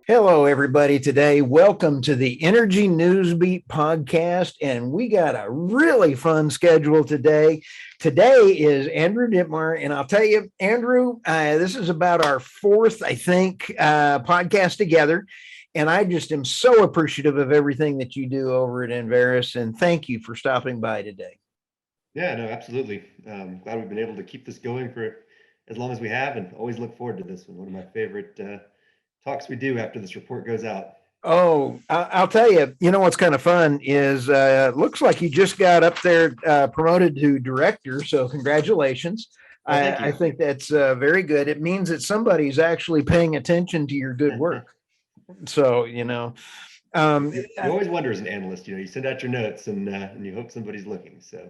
Hello, everybody. Today, welcome to the Energy Newsbeat podcast, and we got a really fun schedule today. Today is Andrew Dittmar, and I'll tell you, Andrew, this is about our fourth, I think, podcast together, and I just am so appreciative of everything that you do over at Enverus, and thank you for stopping by today. Yeah, no, absolutely. Glad we've been able to keep this going for as long as we have, and always look forward to this one. One of my favorite talks we do after this report goes out. Oh, I'll tell you, what's kind of fun is looks like you just got up there promoted to director. So congratulations. Oh, thank I you. think that's very good. It means that somebody's actually paying attention to your good work. So, um, You always wonder as an analyst, you send out your notes and you hope somebody's looking. So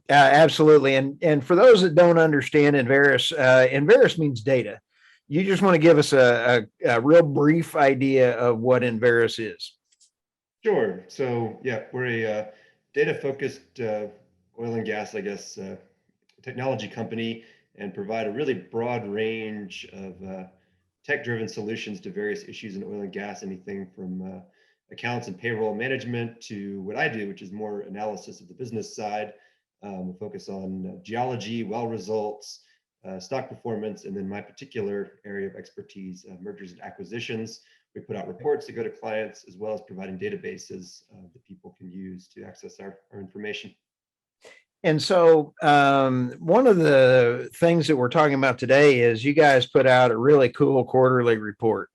absolutely. And for those that don't understand Enverus means data. You just want to give us a real brief idea of what Enverus is. sure. So yeah, we're a data-focused oil and gas, I guess, technology company, and provide a really broad range of tech-driven solutions to various issues in oil and gas, anything from accounts and payroll management to what I do, which is more analysis of the business side. We focus on geology, well results, stock performance, and then my particular area of expertise, mergers and acquisitions. We put out reports that go to clients, as well as providing databases that people can use to access our information. And so, one of the things that we're talking about today is you guys put out a really cool quarterly report.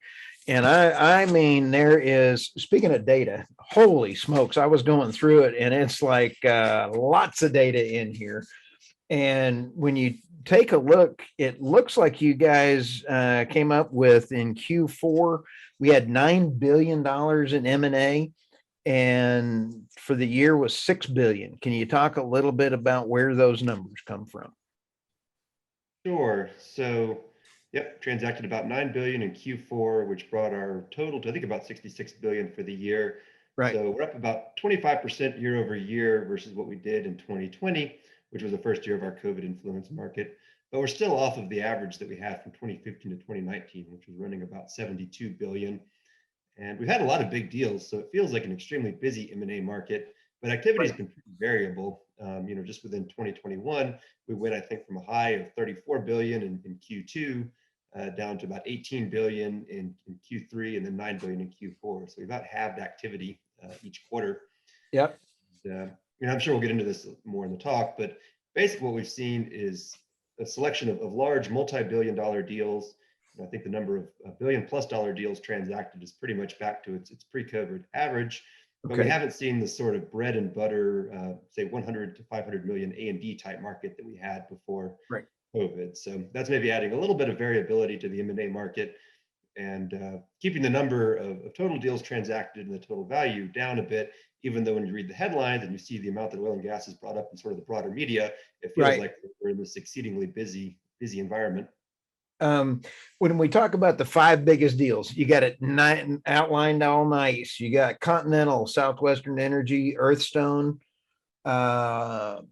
And I mean, there is, speaking of data, holy smokes, I was going through it and it's like lots of data in here. And when you take a look, it looks like you guys came up with in Q4, we had $9 billion in M&A, and for the year was 6 billion. Can you talk a little bit about where those numbers come from? Sure. So, yep, transacted about 9 billion in Q4, which brought our total to I think about 66 billion for the year. Right. So we're up about 25% year over year versus what we did in 2020, which was the first year of our COVID influence market. But we're still off of the average that we had from 2015 to 2019, which was running about 72 billion. And we've had a lot of big deals, so it feels like an extremely busy M&A market, but activity has been pretty variable. Just within 2021, we went, I think, from a high of 34 billion in Q2 down to about 18 billion in Q3 and then 9 billion in Q4. So we've about halved activity each quarter. Yep. I'm sure we'll get into this more in the talk, but basically what we've seen is a selection of large multi-billion dollar deals. I think the number of $1 billion+ deals transacted is pretty much back to its pre-COVID average, but we haven't seen the sort of bread and butter, say 100 to 500 million A&D type market that we had before COVID. So that's maybe adding a little bit of variability to the M&A market and keeping the number of total deals transacted and the total value down a bit, even though when you read the headlines and you see the amount that oil and gas is brought up in sort of the broader media, it feels like we're in this exceedingly busy environment. When we talk about the five biggest deals, you got it outlined all nice. You got Continental, Southwestern Energy, Earthstone, Paloma,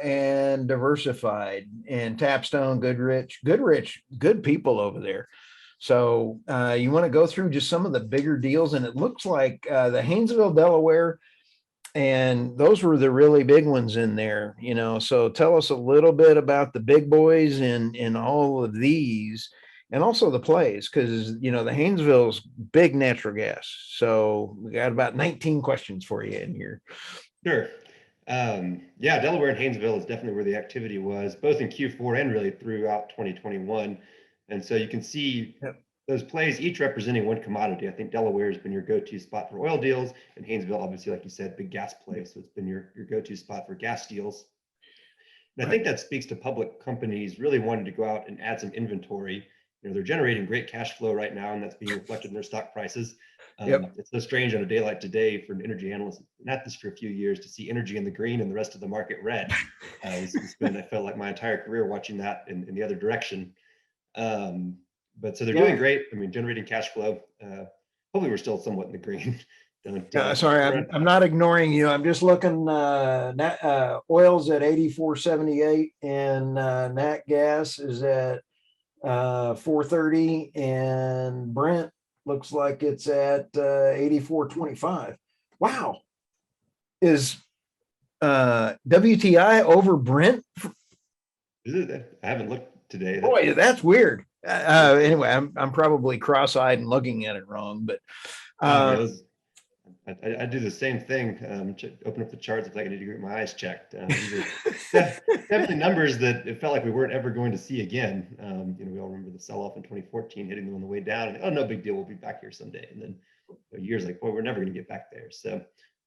and Diversified, and Tapstone, Goodrich, good people over there. So you want to go through just some of the bigger deals, and it looks like the Haynesville, Delaware, and those were the really big ones in there, so tell us a little bit about the big boys in all of these, and also the plays, because the Haynesville's big natural gas. So we got about 19 questions for you in here. Sure. Yeah, Delaware and Haynesville is definitely where the activity was, both in Q4 and really throughout 2021. And so you can see those plays each representing one commodity. I think Delaware has been your go-to spot for oil deals, and Haynesville, obviously, like you said, big gas play. So it's been your go-to spot for gas deals. And I think that speaks to public companies really wanting to go out and add some inventory. They're generating great cash flow right now, and that's being reflected in their stock prices. It's so strange on a day like today for an energy analyst, not this for a few years, to see energy in the green and the rest of the market red. I felt like my entire career watching that in the other direction. But so they're doing great. I mean, generating cash flow. Hopefully, we're still somewhat in the green. Sorry, I'm not ignoring you. I'm just looking. Oil's at 84.78, and nat gas is at 430, and Brent looks like it's at 84.25. Wow. Is WTI over Brent? Is it? I haven't looked today. Boy, that's weird. Anyway, I'm probably cross-eyed and looking at it wrong, but I do the same thing. Open up the charts. It's like I need to get my eyes checked. These are definitely numbers that it felt like we weren't ever going to see again. We all remember the sell-off in 2014, hitting them on the way down. And, oh, no big deal. We'll be back here someday. And then years like, boy, we're never going to get back there. So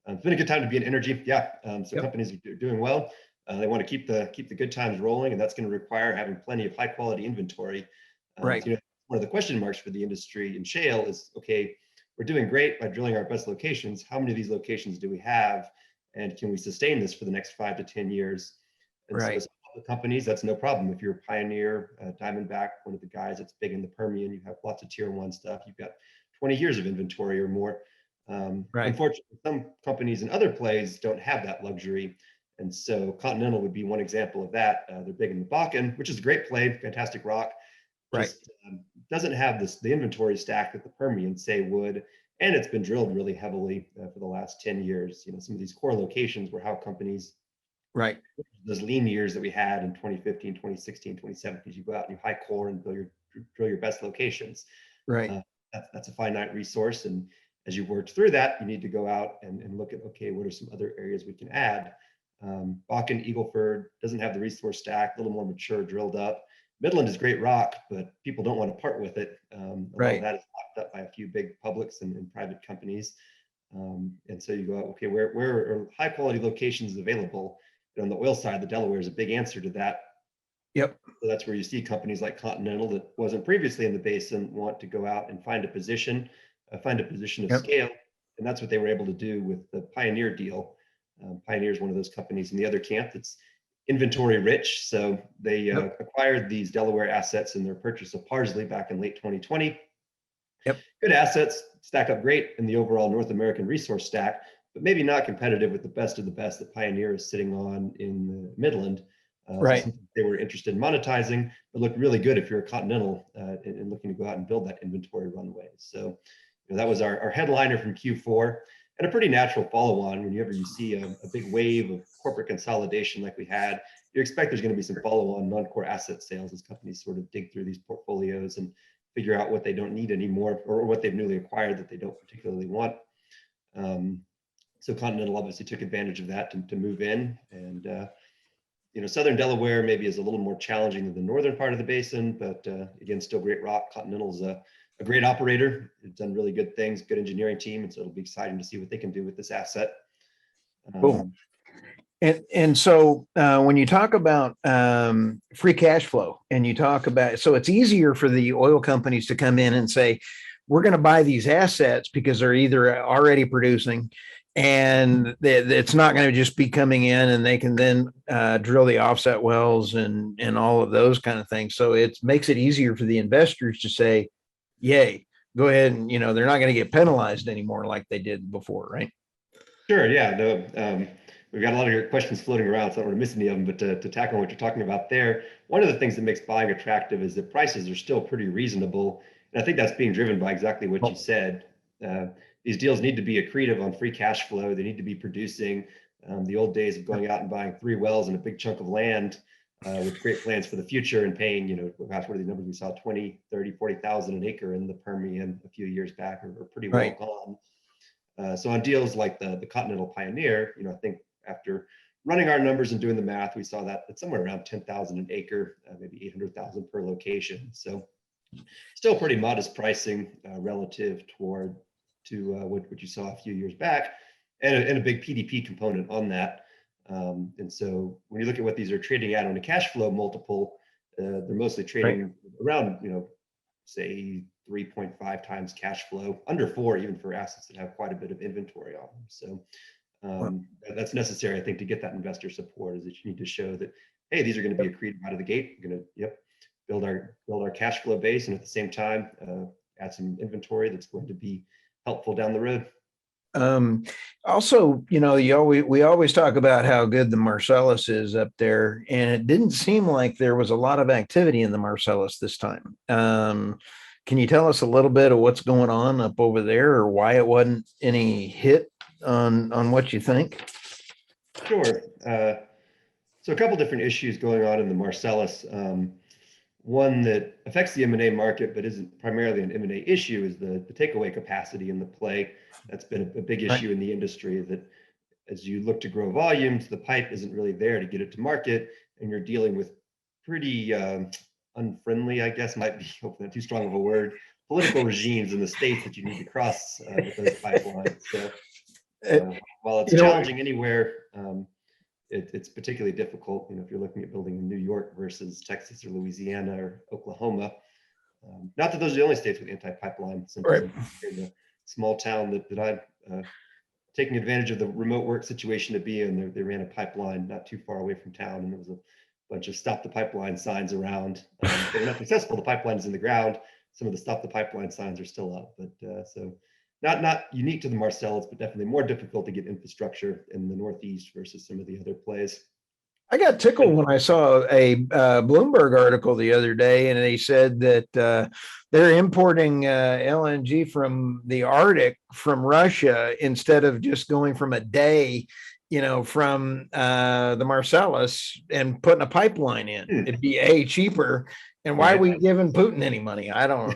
it's been a good time to be in energy. Yeah. Companies are doing well. They want to keep the good times rolling, and that's going to require having plenty of high quality inventory. Right. One of the question marks for the industry in shale is, okay, we're doing great by drilling our best locations. How many of these locations do we have? And can we sustain this for the next 5 to 10 years? And right. So the companies, that's no problem. If you're a Pioneer, Diamondback, one of the guys that's big in the Permian, you have lots of tier 1 stuff. You've got 20 years of inventory or more. Right. Unfortunately, some companies in other plays don't have that luxury. And so Continental would be one example of that. They're big in the Bakken, which is a great play, fantastic rock. Just doesn't have the inventory stack that the Permian, say, would, and it's been drilled really heavily for the last 10 years. Some of these core locations were how companies, right, those lean years that we had in 2015, 2016, 2017, you go out and you high core and drill your best locations. Right. That's a finite resource, and as you work through that, you need to go out and look at, okay, what are some other areas we can add? Bakken, Eagle Ford doesn't have the resource stack, a little more mature, drilled up. Midland is great rock, but people don't want to part with it. A lot of that is locked up by a few big publics and private companies. And so you go out, okay, where are high quality locations available? And on the oil side, the Delaware is a big answer to that. Yep. So that's where you see companies like Continental that wasn't previously in the basin want to go out and find a position of scale. And that's what they were able to do with the Pioneer deal. Pioneer is one of those companies in the other camp that's inventory rich. So they acquired these Delaware assets in their purchase of Parsley back in late 2020. Yep. Good assets, stack up great in the overall North American resource stack, but maybe not competitive with the best of the best that Pioneer is sitting on in the Midland. Right. So they were interested in monetizing, but looked really good if you're a Continental and looking to go out and build that inventory runway. So that was our headliner from Q4. And a pretty natural follow-on. Whenever you see a big wave of corporate consolidation like we had, you expect there's going to be some follow-on non-core asset sales as companies sort of dig through these portfolios and figure out what they don't need anymore or what they've newly acquired that they don't particularly want. So Continental obviously took advantage of that to move in. And Southern Delaware maybe is a little more challenging than the northern part of the basin, but again, still great rock. Continental's a great operator. It's done really good things, good engineering team. And so it'll be exciting to see what they can do with this asset. Cool. And so when you talk about free cash flow and you talk about, so it's easier for the oil companies to come in and say, we're going to buy these assets because they're either already producing and it's not going to just be coming in and they can then drill the offset wells and all of those kind of things. So it makes it easier for the investors to say, yay, go ahead. And, they're not going to get penalized anymore like they did before, right? Sure. Yeah. No, we've got a lot of your questions floating around, so I don't want to miss any of them, but to tackle what you're talking about there, one of the things that makes buying attractive is that prices are still pretty reasonable. And I think that's being driven by exactly what you said. These deals need to be accretive on free cash flow. They need to be producing. The old days of going out and buying 3 wells and a big chunk of land with great plans for the future and paying, gosh, what are these numbers we saw, 20, 30, 40,000 an acre in the Permian a few years back are pretty well gone. So on deals like the Continental Pioneer, I think after running our numbers and doing the math, we saw that it's somewhere around 10,000 an acre, maybe 800,000 per location. So still pretty modest pricing relative to what you saw a few years back, and a big PDP component on that. And so when you look at what these are trading at on a cash flow multiple, they're mostly trading around, say 3.5 times cash flow, under 4 even for assets that have quite a bit of inventory on them. So that's necessary, I think, to get that investor support, is that you need to show that, hey, these are going to be accretive out of the gate. We're going to build our cash flow base, and at the same time add some inventory that's going to be helpful down the road. Also, we always talk about how good the Marcellus is up there, and it didn't seem like there was a lot of activity in the Marcellus this time. Can you tell us a little bit of what's going on up over there, or why it wasn't any hit on what you think? Sure. So a couple different issues going on in the Marcellus. One that affects the M&A market, but isn't primarily an M&A issue, is the takeaway capacity in the play. That's been a big Right. issue in the industry, that as you look to grow volumes, the pipe isn't really there to get it to market, and you're dealing with pretty unfriendly, I guess, might be hopefully not too strong of a word, political regimes in the states that you need to cross with those pipelines. So It- while it's you know, challenging anywhere, it's particularly difficult, if you're looking at building in New York versus Texas or Louisiana or Oklahoma. Not that those are the only states with anti-pipeline. right. Simply in a small town that I'm taking advantage of the remote work situation to be in, they ran a pipeline not too far away from town, and there was a bunch of stop the pipeline signs around. They were not successful. The pipeline is in the ground. Some of the stop the pipeline signs are still up, but so not unique to the Marcellus, but definitely more difficult to get infrastructure in the Northeast versus some of the other plays. I got tickled when I saw a Bloomberg article the other day, and they said that they're importing LNG from the Arctic from Russia instead of just going from a day, from the Marcellus and putting a pipeline in. It'd be cheaper. And why are we giving Putin any money? I don't,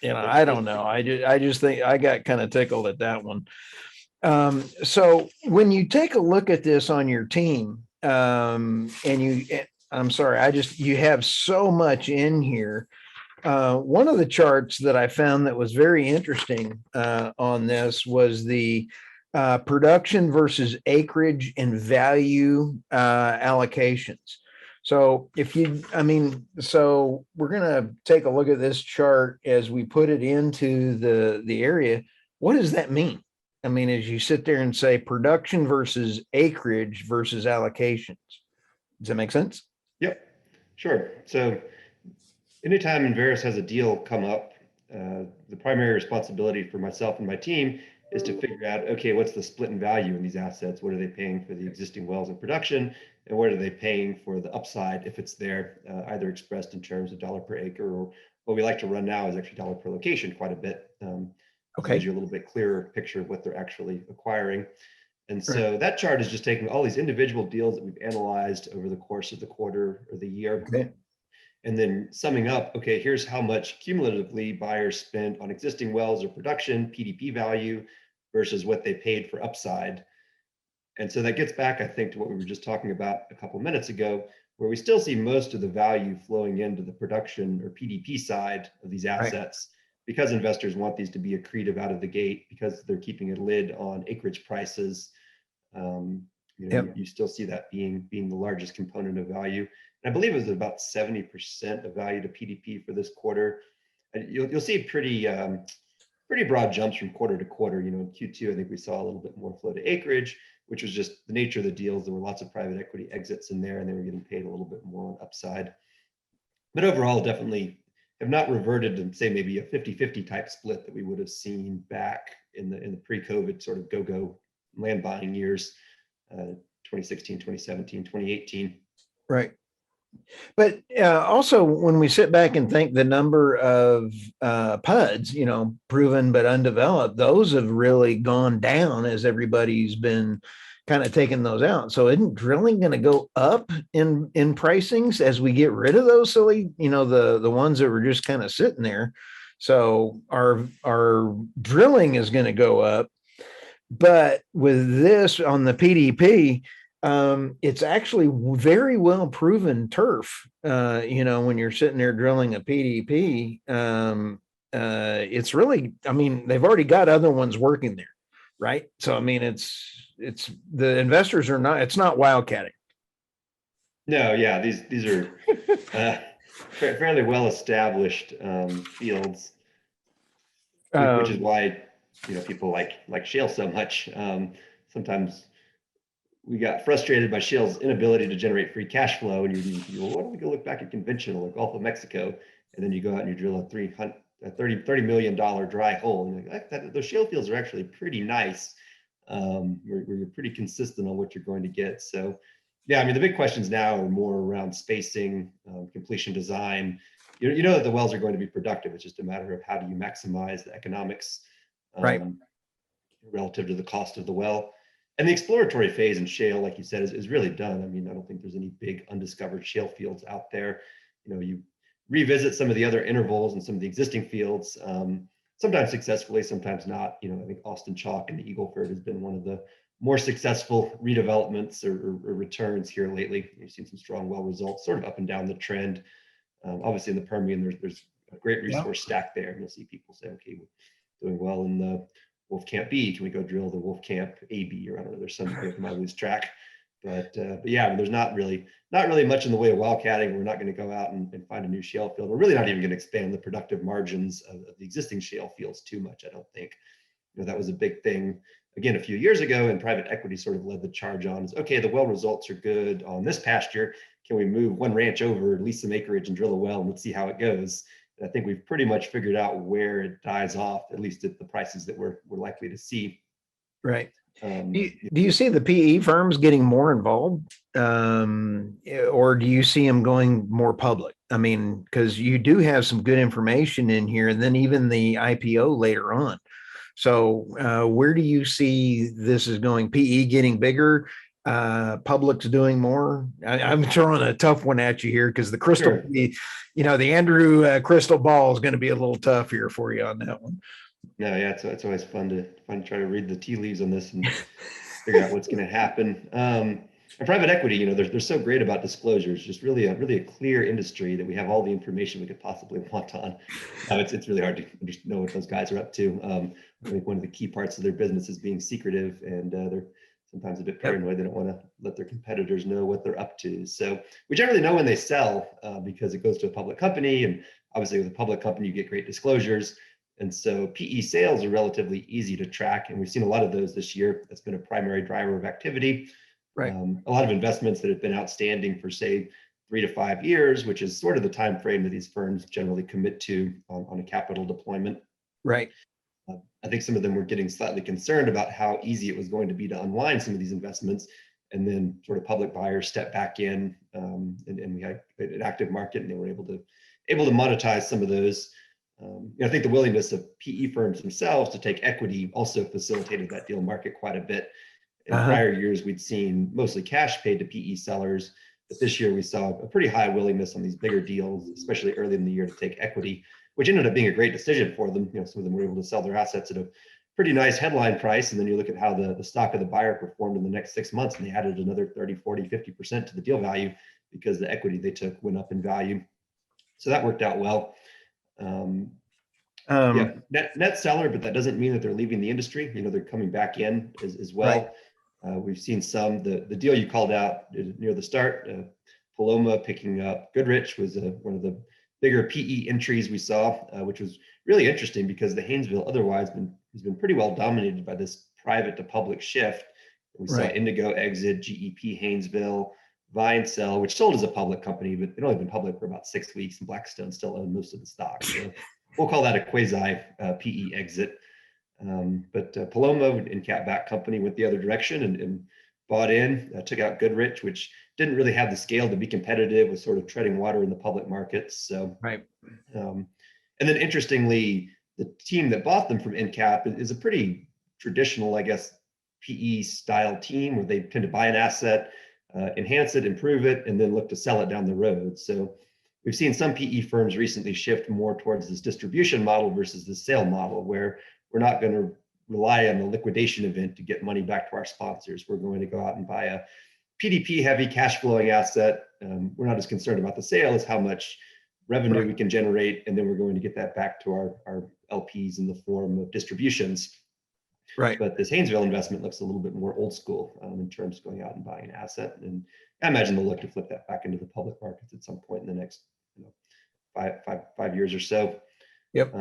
I don't know. I just think I got kind of tickled at that one. So when you take a look at this on your team, I'm sorry, you have so much in here. One of the charts that I found that was very interesting on this was the production versus acreage and value allocations. So so we're going to take a look at this chart as we put it into the area. What does that mean? I mean, as you sit there and say production versus acreage versus allocations, does that make sense? Yep, sure. So anytime Enverus has a deal come up, the primary responsibility for myself and my team is to figure out, okay, what's the split in value in these assets? What are they paying for the existing wells in production? And what are they paying for the upside if it's there, either expressed in terms of dollar per acre, or what we like to run now is actually dollar per location quite a bit. Okay. Gives you a little bit clearer picture of what they're actually acquiring. And so Right. that chart is just taking all these individual deals that we've analyzed over the course of the quarter or the year. Okay. And then summing up, okay, here's how much cumulatively buyers spent on existing wells or production, PDP value, versus what they paid for upside. And so that gets back, I think, to what we were just talking about a couple minutes ago, where we still see most of the value flowing into the production or PDP side of these assets, because investors want these to be accretive out of the gate, because they're keeping a lid on acreage prices. You still see that being the largest component of value. And I believe it was about 70% of value to PDP for this quarter. And you'll see pretty broad jumps from quarter to quarter. In Q2, I think we saw a little bit more flow to acreage, which was just the nature of the deals. There were lots of private equity exits in there, and they were getting paid a little bit more on upside. But overall, definitely have not reverted to, say, maybe a 50-50 type split that we would have seen back in the pre-COVID sort of go-go land buying years, 2016, 2017, 2018. Right. But also, when we sit back and think the number of PUDs, proven but undeveloped, those have really gone down as everybody's been kind of taking those out. So isn't drilling going to go up in pricings as we get rid of those silly, the ones that were just kind of sitting there? So our drilling is going to go up. But with this on the PDP, it's actually very well proven turf. When you're sitting there drilling a PDP, it's really, they've already got other ones working there, right? So it's the investors are not. It's not wildcatting. No, yeah, these are fairly well established fields, which is why people like shale so much. Sometimes we got frustrated by shale's inability to generate free cash flow, and you why don't we go look back at conventional or Gulf of Mexico, and then you go out and you drill a $30 million dry hole, and you're like, those shale fields are actually pretty nice, where you're pretty consistent on what you're going to get. So yeah, the big questions now are more around spacing, completion design, you know that the wells are going to be productive. It's just a matter of how do you maximize the economics Right. relative to the cost of the well. And the exploratory phase in shale, like you said, is really done. I mean, I don't think there's any big undiscovered shale fields out there. You revisit some of the other intervals and some of the existing fields, sometimes successfully, sometimes not. I think Austin Chalk and the Eagle Ford has been one of the more successful redevelopments or returns here lately. You've seen some strong well results, sort of up and down the trend. Obviously, in the Permian, there's a great resource stack there. And you'll see people say, okay, we're doing well in the Wolfcamp B. Can we go drill the Wolfcamp AB? Or I don't know. There's some I might lose track. But yeah, I mean, there's not really much in the way of wildcatting. We're not going to go out and find a new shale field. We're really not even going to expand the productive margins of the existing shale fields too much, I don't think. That was a big thing, again, a few years ago, and private equity sort of led the charge on is, okay, the well results are good on this pasture. Can we move one ranch over, lease some acreage and drill a well, and let's see how it goes? And I think we've pretty much figured out where it dies off, at least at the prices that we're likely to see. Right. Do you see the PE firms getting more involved, or do you see them going more public? I mean, because you do have some good information in here, and then even the IPO later on. So where do you see this is going? PE getting bigger, public's doing more? I'm throwing a tough one at you here because the crystal, the Andrew crystal ball is going to be a little tough here for you on that one. No, yeah, it's always fun to try to read the tea leaves on this and figure out what's going to happen. And private equity, they're so great about disclosures. Just really a clear industry that we have all the information we could possibly want on. It's really hard to just know what those guys are up to. I think one of the key parts of their business is being secretive, and they're sometimes a bit paranoid. They don't want to let their competitors know what they're up to. So we generally know when they sell because it goes to a public company, and obviously with a public company you get great disclosures. And so PE sales are relatively easy to track, and we've seen a lot of those this year. That's been a primary driver of activity. Right. A lot of investments that have been outstanding for, say, 3 to 5 years, which is sort of the time frame that these firms generally commit to on a capital deployment. Right. I think some of them were getting slightly concerned about how easy it was going to be to unwind some of these investments, and then sort of public buyers step back in, and we had an active market, and they were able to monetize some of those. I think the willingness of PE firms themselves to take equity also facilitated that deal market quite a bit. In prior years, we'd seen mostly cash paid to PE sellers, but this year we saw a pretty high willingness on these bigger deals, especially early in the year, to take equity, which ended up being a great decision for them. Some of them were able to sell their assets at a pretty nice headline price, and then you look at how the stock of the buyer performed in the next 6 months, and they added another 30, 40, 50% to the deal value because the equity they took went up in value. So that worked out well. Yeah, net seller, but that doesn't mean that they're leaving the industry. They're coming back in as well. Right. We've seen some, the deal you called out near the start, Paloma picking up Goodrich was one of the bigger PE entries we saw, which was really interesting because the Haynesville otherwise has been pretty well dominated by this private to public shift. We saw Indigo exit, GEP Haynesville, Vine sell, which sold as a public company, but they'd only been public for about 6 weeks, and Blackstone still owned most of the stock. So we'll call that a quasi PE exit. But Paloma and Catback Company went the other direction and bought in, took out Goodrich, which didn't really have the scale to be competitive, was sort of treading water in the public markets. So, and then interestingly, the team that bought them from EnCap is a pretty traditional, I guess, PE style team where they tend to buy an asset, enhance it, improve it, and then look to sell it down the road. So we've seen some PE firms recently shift more towards this distribution model versus the sale model, where we're not going to rely on the liquidation event to get money back to our sponsors. We're going to go out and buy a PDP heavy cash flowing asset. We're not as concerned about the sale as how much revenue we can generate, and then we're going to get that back to our LPs in the form of distributions. Right. But this Haynesville investment looks a little bit more old school in terms of going out and buying an asset. And I imagine they'll look to flip that back into the public markets at some point in the next 5 years or so. Yep.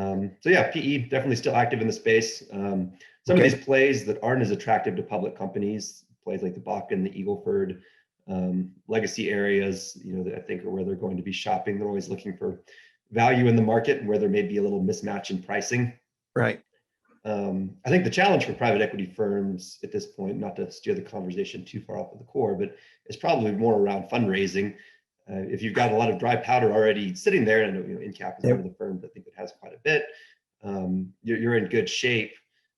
So yeah, PE definitely still active in the space. Some of these plays that aren't as attractive to public companies, plays like the Bakken, the Eagle Ford, legacy areas, that I think are where they're going to be shopping. They're always looking for value in the market and where there may be a little mismatch in pricing. Right. I think the challenge for private equity firms at this point, not to steer the conversation too far off of the core, but it's probably more around fundraising. If you've got a lot of dry powder already sitting there, and I know, EnCap is Yep. one of the firms I think that has quite a bit, you're in good shape,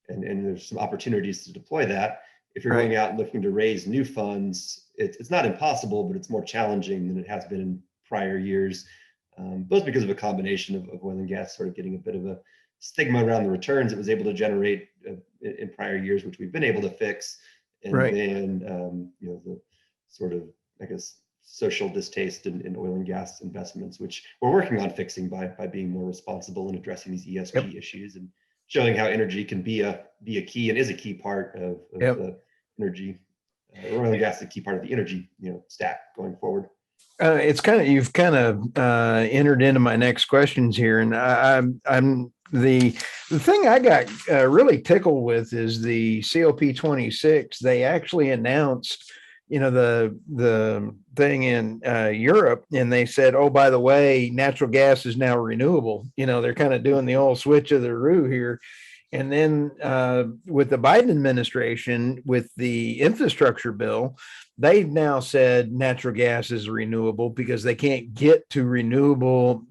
and there's some opportunities to deploy that. If you're going out and looking to raise new funds, it's not impossible, but it's more challenging than it has been in prior years, both because of a combination of oil and gas sort of getting a bit of a stigma around the returns it was able to generate in prior years, which we've been able to fix, and then the sort of, I guess, social distaste in oil and gas investments, which we're working on fixing by being more responsible and addressing these ESG issues and showing how energy can be a key and is a key part of the energy. Oil and gas is a key part of the energy stack going forward. You've kind of entered into my next questions here, and I'm the thing I got really tickled with is the COP26. They actually announced, the thing in Europe, and they said, oh, by the way, natural gas is now renewable. They're kind of doing the old switch of the roux here. And then with the Biden administration, with the infrastructure bill, they've now said natural gas is renewable because they can't get to renewable,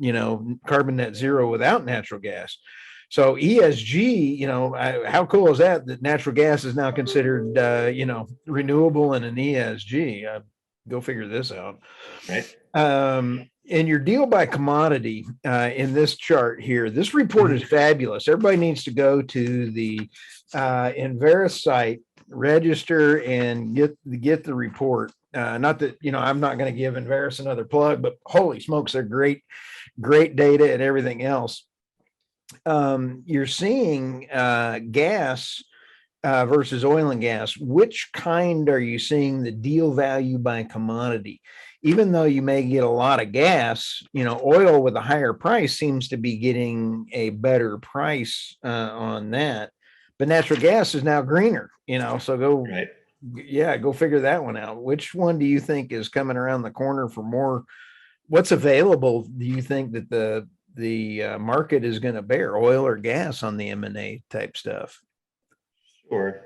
carbon net zero without natural gas. So ESG, how cool is that natural gas is now considered, renewable and an ESG? Go figure this out. Right. And your deal by commodity in this chart here, this report is fabulous. Everybody needs to go to the Enverus site, register, and get the report. Not that, I'm not going to give Enverus another plug, but holy smokes, they're great data and everything else. You're seeing gas versus oil and gas. Which kind are you seeing the deal value by commodity? Even though you may get a lot of gas, oil with a higher price seems to be getting a better price on that. But natural gas is now greener, so go figure that one out. Which one do you think is coming around the corner for more? What's available? Do you think that the market is going to bear, oil or gas on the M&A type stuff? Sure.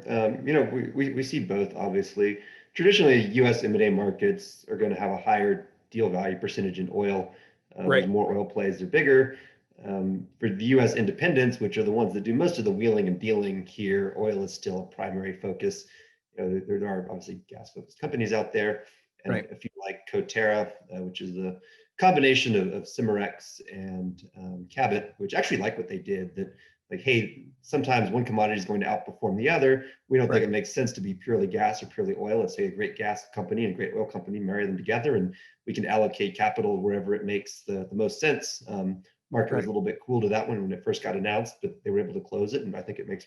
We see both, obviously. Traditionally, U.S. M&A markets are going to have a higher deal value percentage in oil. There's more oil plays, they're bigger. For the U.S. independents, which are the ones that do most of the wheeling and dealing here, oil is still a primary focus. There are obviously gas-focused companies out there, and a few like Coterra, which is the combination of Cimarex and Cabot, which actually like what they did. That hey, sometimes one commodity is going to outperform the other. We don't think it makes sense to be purely gas or purely oil. Let's say a great gas company and a great oil company, marry them together, and we can allocate capital wherever it makes the most sense. Market was a little bit cool to that one when it first got announced, but they were able to close it, and I think it makes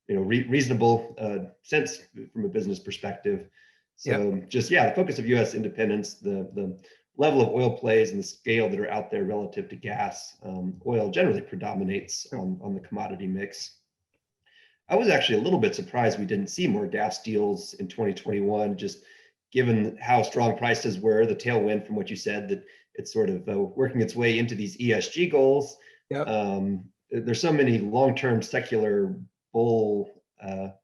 reasonable sense from a business perspective. So the focus of U.S. independence, the level of oil plays and the scale that are out there relative to gas, oil generally predominates on the commodity mix. I was actually a little bit surprised we didn't see more gas deals in 2021, just given how strong prices were, the tailwind from what you said, that it's sort of working its way into these ESG goals. There's so many long-term secular bull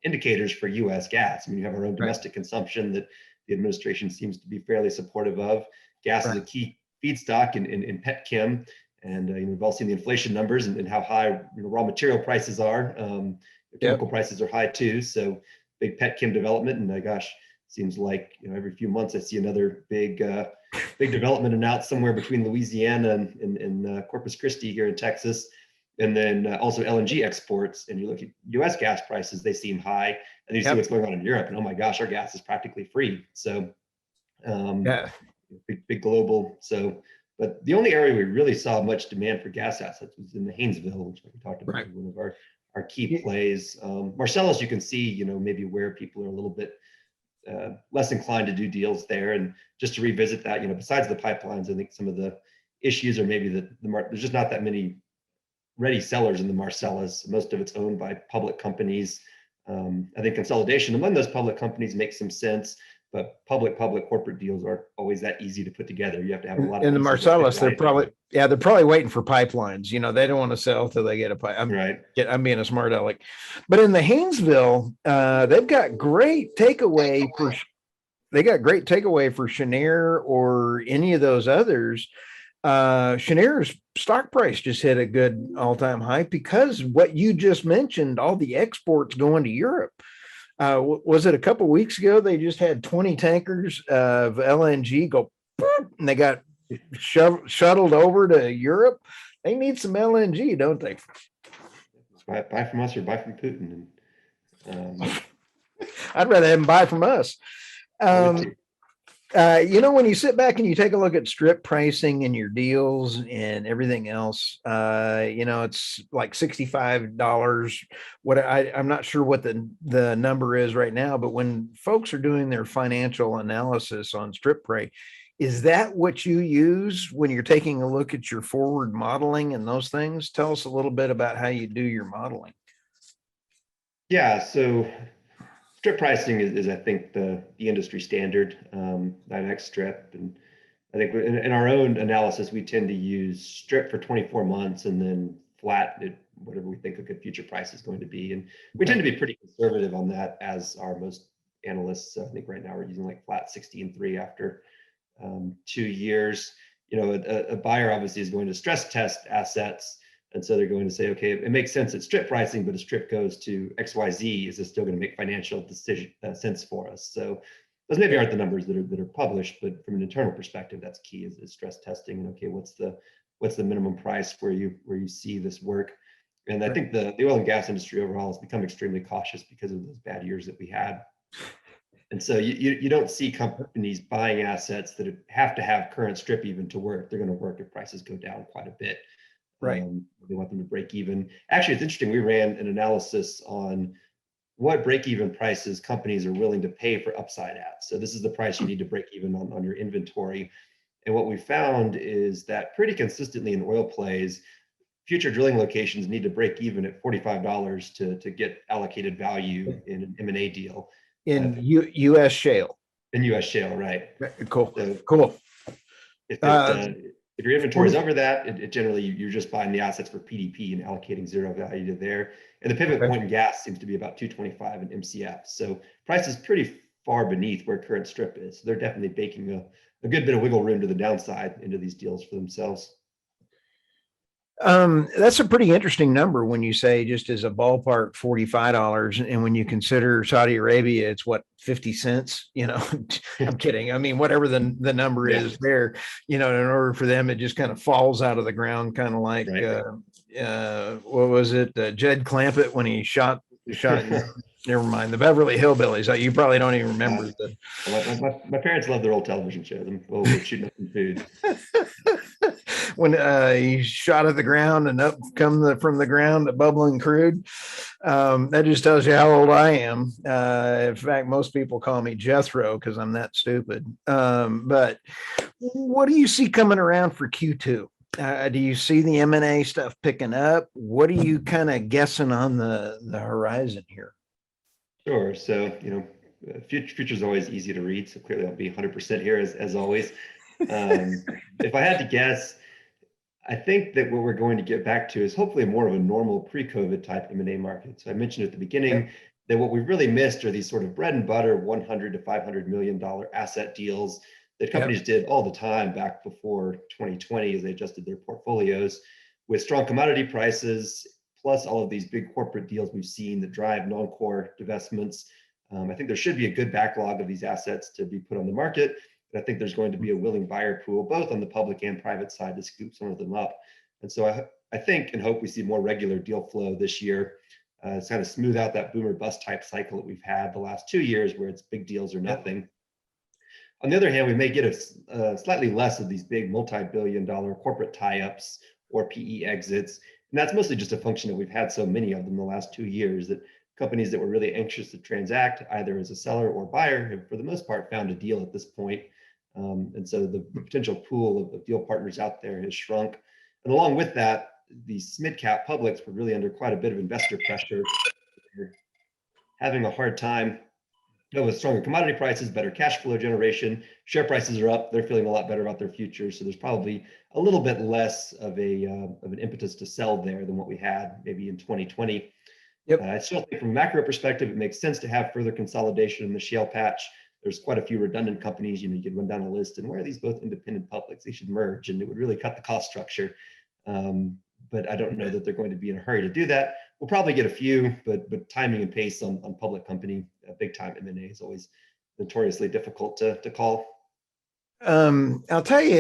indicators for U.S. gas. I mean, you have our own domestic consumption that the administration seems to be fairly supportive of. Gas is a key feedstock in pet chem, and we've all seen the inflation numbers and how high raw material prices are. Chemical prices are high too, so big pet chem development. And gosh, seems like every few months I see another big development announced somewhere between Louisiana and Corpus Christi here in Texas. And then also LNG exports, and you look at U.S. gas prices, they seem high, and you see what's going on in Europe, and oh my gosh, our gas is practically free. So big global. So, but the only area we really saw much demand for gas assets was in the Haynesville, which we talked about, one of our key plays. Marcellus, you can see, maybe where people are a little bit less inclined to do deals there. And just to revisit that, besides the pipelines, I think some of the issues are maybe that there's just not that many ready sellers in the Marcellus. Most of it's owned by public companies. I think consolidation among those public companies makes some sense, but public corporate deals aren't always that easy to put together. You have to have a lot of. In the Marcellus, they're probably waiting for pipelines. They don't want to sell till they get a pipe. I'm being a smart aleck. But in the Haynesville, they've got great takeaway great takeaway for Cheniere or any of those others. Cheniere's stock price just hit a good all-time high because what you just mentioned, all the exports going to Europe. Was it a couple weeks ago? They just had 20 tankers of LNG go, boop, and they got shuttled over to Europe. They need some LNG, don't they? Buy from us or buy from Putin. I'd rather have them buy from us. When you sit back and you take a look at strip pricing and your deals and everything else, it's like $65. I'm not sure what the number is right now, but when folks are doing their financial analysis on strip price, is that what you use when you're taking a look at your forward modeling and those things? Tell us a little bit about how you do your modeling. Yeah, so strip pricing is I think the industry standard, NYMEX strip, and I think in our own analysis we tend to use strip for 24 months and then flat at whatever we think a good future price is going to be, and we tend to be pretty conservative on that, as are most analysts. I think right now we're using like flat 16.3 after 2 years. A buyer obviously is going to stress test assets. And so they're going to say, okay, it makes sense at strip pricing, but if strip goes to XYZ, is it still going to make financial sense for us? So those maybe aren't the numbers that are published, but from an internal perspective, that's key is stress testing. And okay, what's the minimum price where you see this work? And I think the oil and gas industry overall has become extremely cautious because of those bad years that we had. And so you don't see companies buying assets that have to have current strip even to work. They're going to work if prices go down quite a bit. Right. They want them to break even. Actually, it's interesting. We ran an analysis on what break-even prices companies are willing to pay for upside at. So this is the price you need to break even on your inventory. And what we found is that pretty consistently in oil plays, future drilling locations need to break even at $45 to get allocated value in an M&A deal. In U.S. shale. In U.S. shale, right. Cool. So cool. If your inventory is over that, it generally you're just buying the assets for PDP and allocating zero value to there. And the pivot point in gas seems to be about 225 in MCF. So price is pretty far beneath where current strip is. So they're definitely baking a good bit of wiggle room to the downside into these deals for themselves. That's a pretty interesting number when you say, just as a ballpark, $45. And when you consider Saudi Arabia, it's what, 50 cents, I'm kidding. I mean, whatever the number is there, in order for them, it just kind of falls out of the ground, kind of like, what was it? Jed Clampett when he shot, never mind, the Beverly Hillbillies. You probably don't even remember. My parents love their old television show. We're shooting up some food. When he shot at the ground and up come from the ground, the bubbling crude. That just tells you how old I am. In fact, most people call me Jethro because I'm that stupid. But what do you see coming around for Q2? Do you see the M&A stuff picking up? What are you kind of guessing on the horizon here? Sure. So, future's always easy to read. So clearly I'll be 100% here as always. If I had to guess, I think that what we're going to get back to is hopefully more of a normal pre-COVID type M&A market. So I mentioned at the beginning that what we've really missed are these sort of bread and butter $100 to $500 million asset deals that companies did all the time back before 2020 as they adjusted their portfolios with strong commodity prices, plus all of these big corporate deals we've seen that drive non-core divestments. I think there should be a good backlog of these assets to be put on the market. I think there's going to be a willing buyer pool, both on the public and private side, to scoop some of them up. And so I think and hope we see more regular deal flow this year. It's kind of smooth out that boomer bust type cycle that we've had the last 2 years where it's big deals or nothing. On the other hand, we may get a slightly less of these big multi-billion-dollar corporate tie-ups or PE exits. And that's mostly just a function that we've had so many of them the last 2 years that companies that were really anxious to transact either as a seller or buyer have, for the most part, found a deal at this point. And so the potential pool of deal partners out there has shrunk. And along with that, these mid-cap publics were really under quite a bit of investor pressure. They're having a hard time with stronger commodity prices, better cash flow generation. Share prices are up. They're feeling a lot better about their future. So there's probably a little bit less of an impetus to sell there than what we had maybe in 2020. I still think from a macro perspective, it makes sense to have further consolidation in the shale patch. there's quite a few redundant companies. You could run down a list, and why are these both independent publics? They should merge, and it would really cut the cost structure. But I don't know that they're going to be in a hurry to do that. We'll probably get a few, but timing and pace on public company, big time M&A is always notoriously difficult to call. I'll tell you,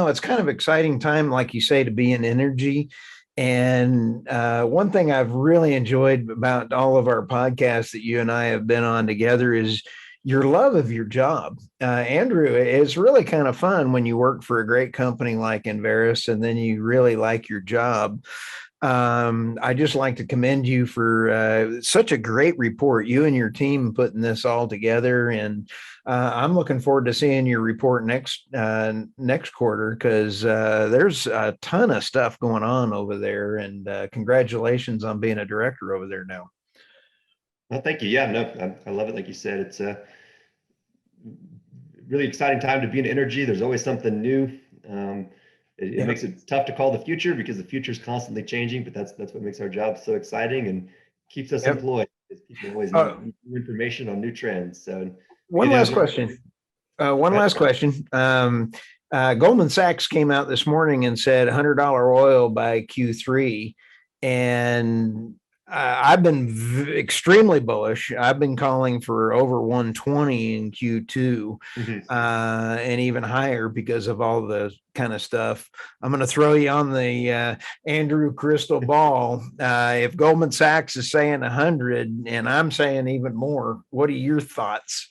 it's kind of exciting time, like you say, to be in energy. And one thing I've really enjoyed about all of our podcasts that you and I have been on together is your love of your job. Andrew, it's really kind of fun when you work for a great company like Enverus and then you really like your job. I just like to commend you for such a great report, you and your team putting this all together. And I'm looking forward to seeing your report next quarter, because there's a ton of stuff going on over there. And congratulations on being a director over there now. Well, thank you. Yeah, no, I love it. Like you said, it's a really exciting time to be in energy. There's always something new. It makes it tough to call the future because the future is constantly changing, but that's what makes our job so exciting and keeps us employed. People always need new information on new trends. So one last question. Goldman Sachs came out this morning and said $100 oil by Q3, and I've been extremely bullish. I've been calling for over 120 in Q2, and even higher because of all the kind of stuff. I'm going to throw you on the Andrew crystal ball. If Goldman Sachs is saying 100 and I'm saying even more, what are your thoughts?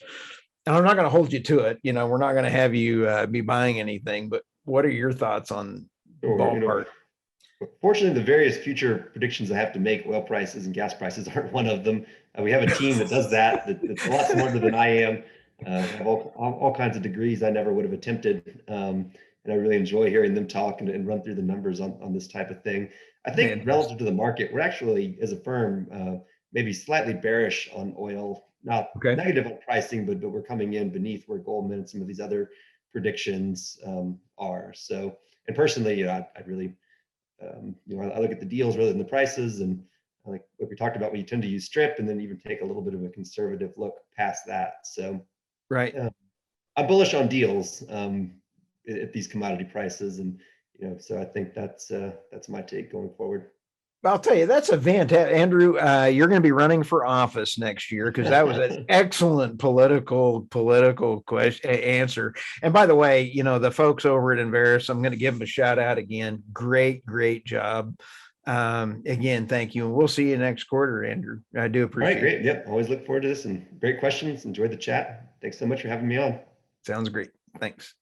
And I'm not going to hold you to it. We're not going to have you be buying anything, but what are your thoughts on ballpark? Fortunately, the various future predictions I have to make, oil prices and gas prices aren't one of them. We have a team that does that. That's a lot smarter than I am. I have all kinds of degrees I never would have attempted. And I really enjoy hearing them talk and run through the numbers on this type of thing. I think relative to the market, we're actually, as a firm, maybe slightly bearish on oil, not negative on pricing, but we're coming in beneath where Goldman and some of these other predictions are. So, and personally, I really, I look at the deals rather than the prices, and like what we talked about, we tend to use strip and then even take a little bit of a conservative look past that. So, I'm bullish on deals at these commodity prices, and so I think that's my take going forward. I'll tell you, that's a fantastic, Andrew. You're going to be running for office next year, because that was an excellent political question answer. And by the way, the folks over at Enverus, I'm going to give them a shout out again. Great job. Again, thank you, and we'll see you next quarter, Andrew. I do appreciate it. All right, great. Yep, always look forward to this, and great questions. Enjoyed the chat. Thanks so much for having me on. Sounds great. Thanks.